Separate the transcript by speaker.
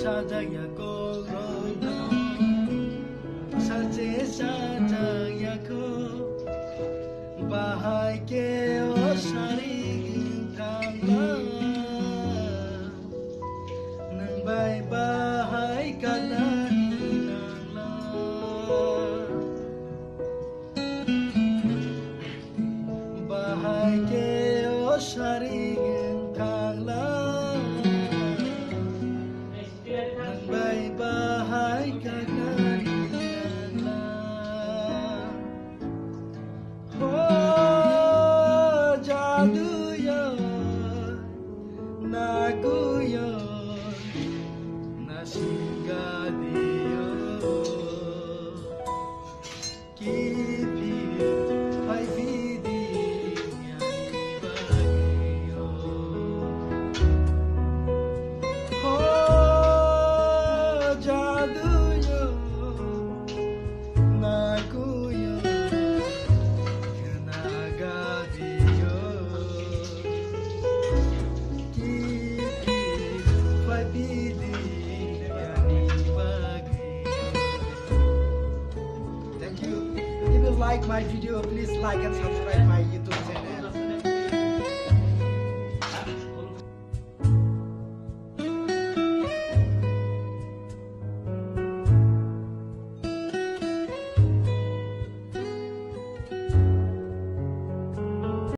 Speaker 1: sajayako saje sajayako bahai ke o sari tangba nang bai bahai kanani nangla bahai ke o sari tangla nang bai bahai kanani nangla oh jadu yo naku yo nasinga diyo kipi ay vidinha ibagiyo oh jadu yo naku yo kanaga diyo kipi ay vidinha ibagiyo. Thank you. If you like my video, please like and subscribe my